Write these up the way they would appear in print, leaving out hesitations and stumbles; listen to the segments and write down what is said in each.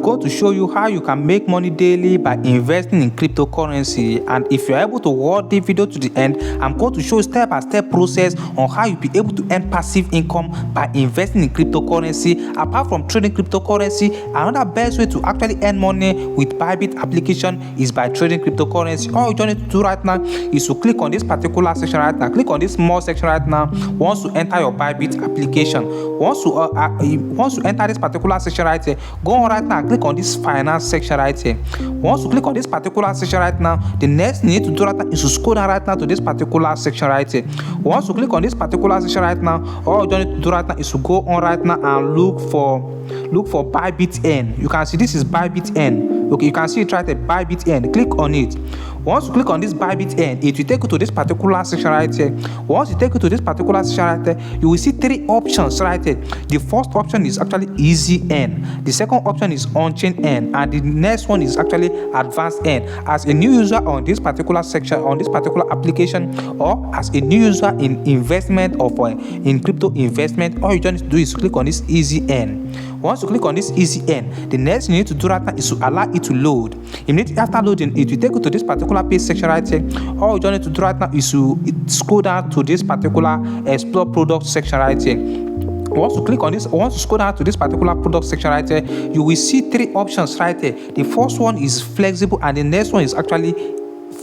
going to show you how you can make money daily by investing in cryptocurrency. And if you're able to watch the video to the end, I'm going to show step-by-step process on how you'll be able to earn passive income by investing in cryptocurrency. Apart from trading cryptocurrency, another best way to actually earn money with Bybit application is by trading cryptocurrency. All you need to do right now is to click on this particular section right now. Click on this small section right now once you enter your Bybit application. Once you enter this particular section right here, go on right now, click on this finance section right here. Once you click on this particular section right now, the next thing you need to do right now is to scroll down right now to this particular section right here. Once you click on this particular section right now, all you need to do right now is to go on right now and look for Bybit N. You can see this is Bybit N. Okay, you can see it right there, Bybit N. Click on it. Once you click on this Bybit N, it will take you to this particular section right here. Once you take you to this particular section right there, you will see three options right here. The first option is actually Easy N. The second option is On-Chain N, and the next one is actually Advanced N. As a new user on this particular section, on this particular application, or as a new user in investment or in crypto investment, all you just need to do is click on this Easy N. Once you click on this Easy N, the next thing you need to do right now is to allow it to load. Immediately after loading, it will take you to this particular page section right here. All you need to do right now is to scroll down to this particular Explore Product section right here. Once you click on this, once you scroll down to this particular product section right here, you will see three options right here. The first one is flexible, and the next one is actually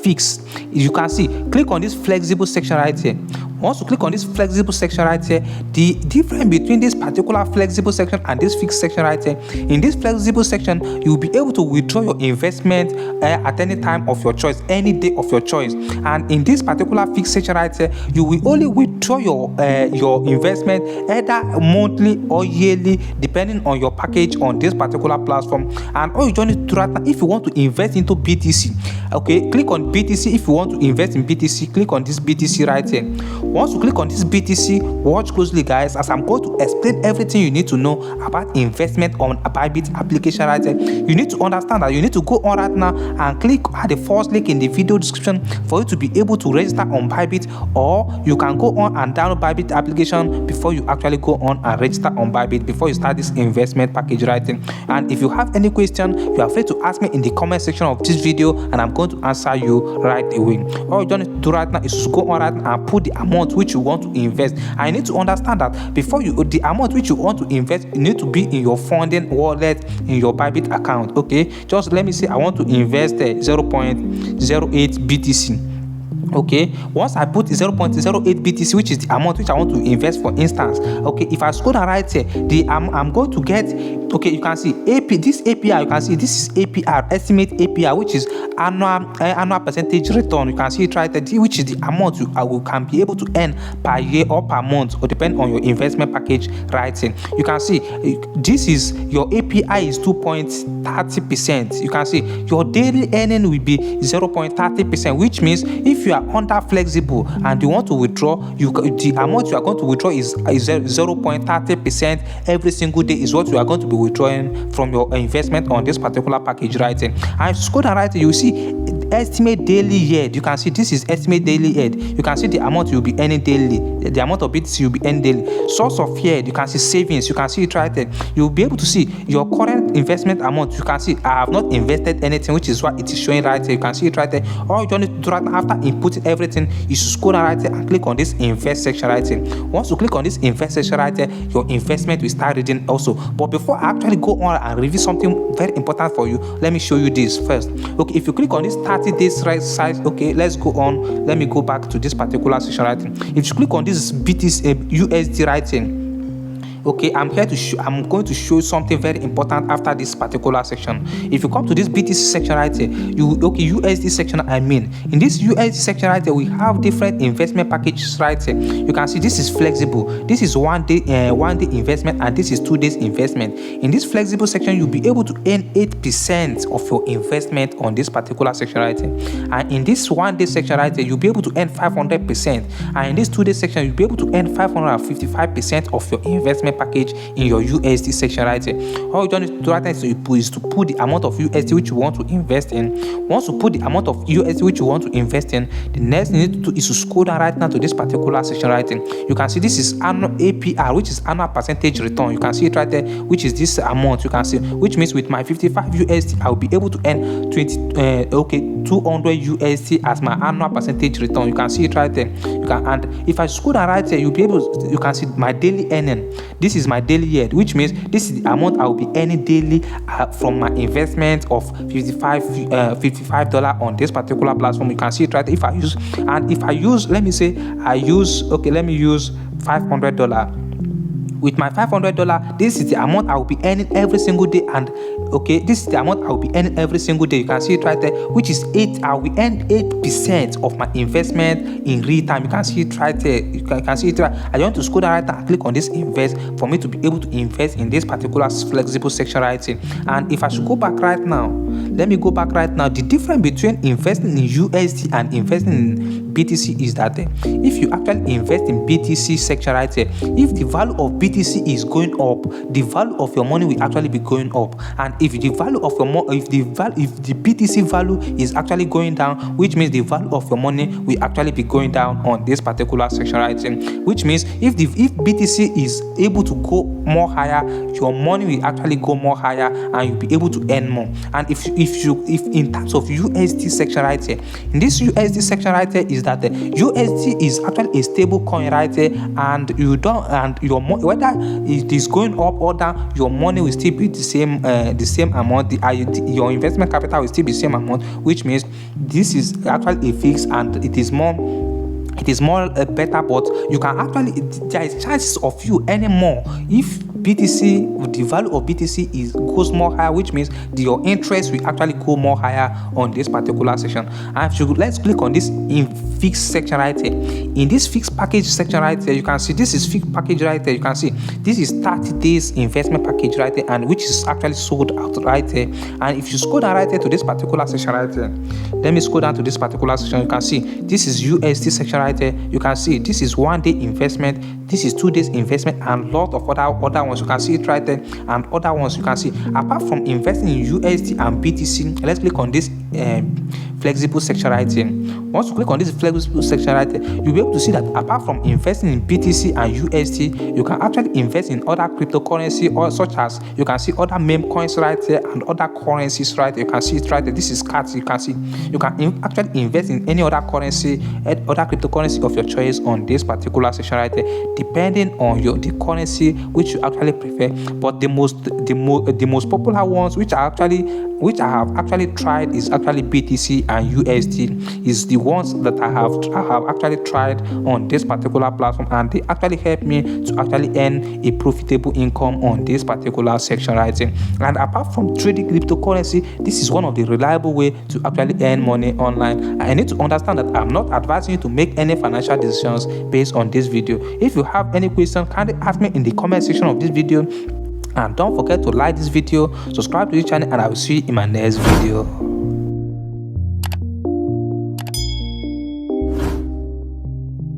fixed. You can see, click on this flexible section right here. Once you click on this flexible section right here, the difference between this particular flexible section and this fixed section right here, in this flexible section, you'll be able to withdraw your investment at any time of your choice, any day of your choice. And in this particular fixed section right here, you will only withdraw your investment either monthly or yearly, depending on your package on this particular platform. And all you need to do right now, if you want to invest into BTC, okay, click on BTC. If you want to invest in BTC, click on this BTC right here. Once you click on this BTC, watch closely guys, as I'm going to explain everything you need to know about investment on a Bybit application right here. You need to understand that you need to go on right now and click at the first link in the video description for you to be able to register on Bybit, or you can go on and download Bybit application before you actually go on and register on Bybit before you start this investment package right here. And if you have any question, you are free to ask me in the comment section of this video, and I'm going to answer you right away. All you need to do right now is to go on right now and put the amount which you want to invest. And you need to understand that before the amount which you want to invest, you need to be in your funding wallet in your Bybit account. Okay, just let me say I want to invest 0.08 BTC. Okay, once I put 0.08 BTC, which is the amount which I want to invest, for instance, okay, if I scroll down right here, I'm going to get, okay, you can see this APR, you can see this is APR, estimate APR, which is annual percentage return. You can see it right there, which is the amount you can be able to earn per year or per month, or depend on your investment package right here. You can see this is your API is 2.30%. You can see your daily earning will be 0.30%, which means if you are under flexible and you want to withdraw, the amount you are going to withdraw is 0.30% every single day is what you are going to be withdrawing from your investment on this particular package right here. And scroll down right here, you see estimate daily yield. You can see this is estimate daily yield. You can see the amount you'll be earning daily, the amount of BTC you'll be earning daily. Source of yield, you can see savings. You can see it right there. You'll be able to see your current investment amount. You can see I have not invested anything, which is what it is showing right here. You can see it right there. All you need to do right now, after inputting everything, is to scroll down right here and click on this invest section right here. Once you click on this invest section right here, your investment will start reading also. But before I actually go on and review something very important for you, let me show you this first. Okay, if you click on this 30 days right side, okay, let's go on. Let me go back to this particular section right here. If you click on this BTC USD right here, okay, I'm going to show something very important after this particular section. If you come to this BTC section right here, USD section, I mean, in this USD section right here, we have different investment packages right here. You can see this is flexible. This is one day investment, and this is 2 days investment. In this flexible section, you'll be able to earn 8% of your investment on this particular section right here. And in this 1 day section right here, you'll be able to earn 500%. And in this 2 day section, you'll be able to earn 555% of your investment investment package in your USD section right here. All you don't need to do right now is to put the amount of USD which you want to invest in. Once you put the amount of USD which you want to invest in, the next thing you need to do is to scroll down right now to this particular section right here. You can see this is annual APR, which is annual percentage return. You can see it right there, which is this amount. You can see, which means with my 55 USD, I'll be able to earn 200 USD as my annual percentage return. You can see it right there. You can, and if I scroll down right there, you'll be able to, you can see my daily earning. This is my daily yield, which means this is the amount I'll be earning daily from my investment of $55 on this particular platform. You can see it right there. If I use, let me say let me use $500. With my $500, this is the amount I will be earning every single day, and this is the amount I will be earning every single day. You can see it right there, which is 8. I will earn 8% of my investment in real time. You can see it right there. You can see it right. I want to scroll down right now and click on this invest for me to be able to invest in this particular flexible section right here. And if I should go back right now, let me go back right now. The difference between investing in USD and investing in BTC is that if you actually invest in BTC section right here, if the value of BTC is going up, the value of your money will actually be going up. And if the value of your money, if the BTC value is actually going down, which means the value of your money will actually be going down on this particular section right here. Which means if BTC is able to go more higher, your money will actually go more higher, and you'll be able to earn more. And if in terms of USD section right here, in this USD section right here is that the USD is actually a stable coin right here, and your whether it is going up or down, your money will still be the same amount. Your investment capital will still be the same amount, which means this is actually a fix, and it is more better, but you can actually, there is chances of you earning more if BTC, the value of BTC goes more higher, which means your interest will actually go more higher on this particular section. And let's click on this in fixed section right here. In this fixed package section right here, you can see this is fixed package right there. You can see this is 30 days investment package right there, and which is actually sold out right there. And if you scroll down right here to this particular section right here, let me scroll down to this particular section. You can see this is USD section right there. You can see this is 1 day investment, this is 2 days investment, and lot of other ones. You can see it right there, and other ones you can see. Apart from investing in USD and BTC, let's click on this flexible section right here. Once you click on this flexible section right here, you'll be able to see that apart from investing in BTC and USD, you can actually invest in other cryptocurrency, or such as you can see other meme coins right there and other currencies right there. You can see it right there. This is cards. You can see you can actually invest in any other currency, other cryptocurrency of your choice on this particular section right there, depending on the currency which you actually prefer. But the most popular ones which I have actually tried is actually BTC and USD, is the ones that I have actually tried on this particular platform, and they actually help me to actually earn a profitable income on this particular section right here. And apart from trading cryptocurrency, this is one of the reliable way to actually earn money online. I need to understand that I'm not advising you to make any financial decisions based on this video. If you have any question, kindly ask me in the comment section of this video. And don't forget to like this video, subscribe to this channel, and I will see you in my next video.